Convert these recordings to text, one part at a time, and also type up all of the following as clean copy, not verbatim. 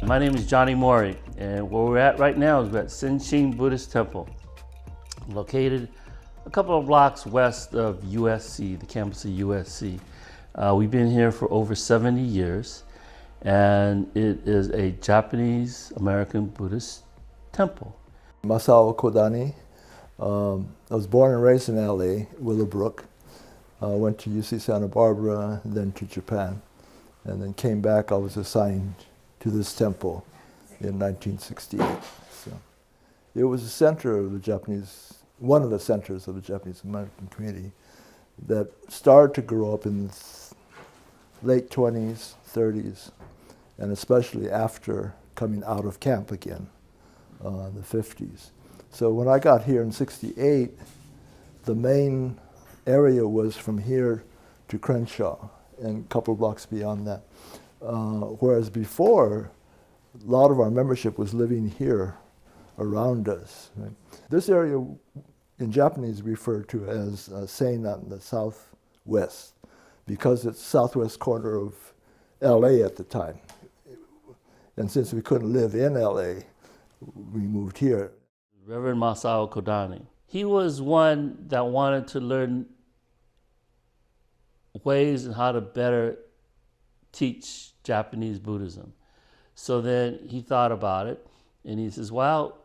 My name is Johnny Mori, and where we're at right now is we're at Senshin Buddhist Temple, located a couple of blocks west of USC, the campus of USC. We've been here for over 70 years, and it is a Japanese American Buddhist temple. Masao Kodani. I was born and raised in LA, Willowbrook. Went to UC Santa Barbara, then to Japan, and then came back. I was assigned to this temple in 1968. So it was a center of the Japanese, one of the centers of the Japanese American community that started to grow up in the late 20s, 30s, and especially after coming out of camp again, the 50s. So when I got here in 68, the main area was from here to Crenshaw and a couple of blocks beyond that. Whereas before, a lot of our membership was living here around us. Right? This area in Japanese referred to as Seinan, in the southwest, because it's southwest corner of LA at the time. And since we couldn't live in LA, we moved here. Reverend Masao Kodani. He was one that wanted to learn ways and how to better teach Japanese Buddhism. So then he thought about it, and he says, well,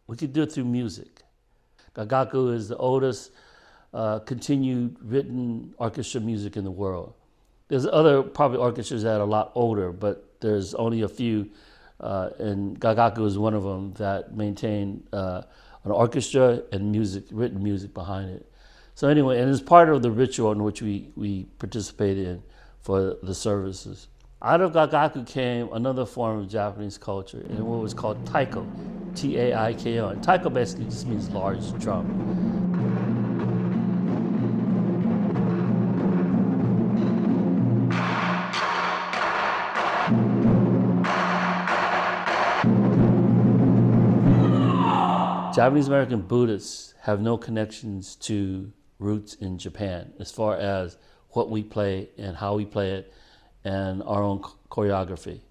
we could do it through music. Gagaku is the oldest continued written orchestra music in the world. There's other probably orchestras that are a lot older, but there's only a few, and Gagaku is one of them that maintain an orchestra and music, written music behind it. So anyway, and it's part of the ritual in which we participate in for the services. Out of Gagaku came another form of Japanese culture, and what was called taiko, T-A-I-K-O. And taiko basically just means large drum. Japanese American Buddhists have no connections to roots in Japan as far as what we play and how we play it and our own choreography.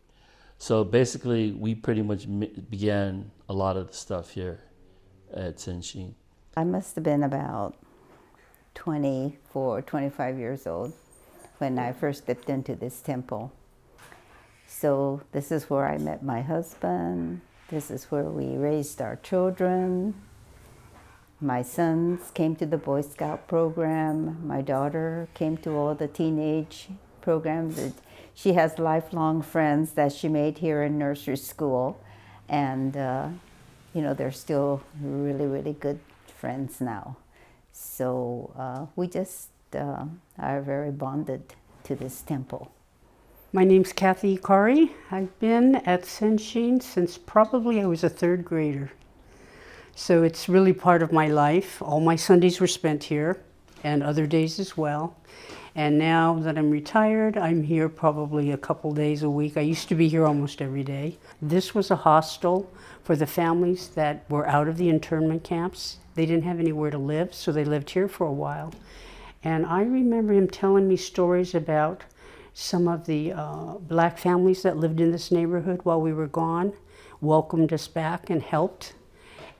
So basically, we pretty much began a lot of the stuff here at Senshin. I must have been about 24, 25 years old when I first stepped into this temple. So this is where I met my husband. This is where we raised our children. My sons came to the Boy Scout program. My daughter came to all the teenage programs. She has lifelong friends that she made here in nursery school. And, you know, they're still really, really good friends now. So we just are very bonded to this temple. My name's Kathy Kari. I've been at Senshin since probably I was a third grader. So it's really part of my life. All my Sundays were spent here, and other days as well. And now that I'm retired, I'm here probably a couple days a week. I used to be here almost every day. This was a hostel for the families that were out of the internment camps. They didn't have anywhere to live, so they lived here for a while. And I remember him telling me stories about some of the black families that lived in this neighborhood while we were gone, welcomed us back and helped.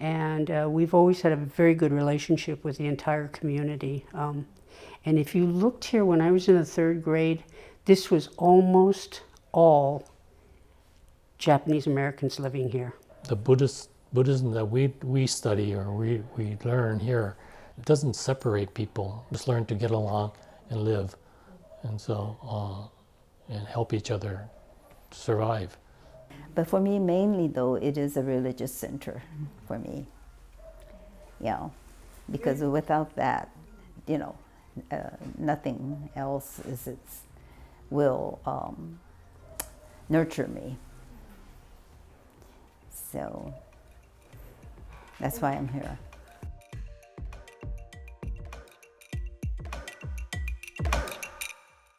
And we've always had a very good relationship with the entire community. And if you looked here when I was in the third grade, this was almost all Japanese Americans living here. The Buddhism that we study or we learn here, it doesn't separate people, just learn to get along and live. And so, and help each other survive. But for me, mainly though, it is a religious center for me. You know, because without that, you know, nothing else will nurture me. So that's why I'm here.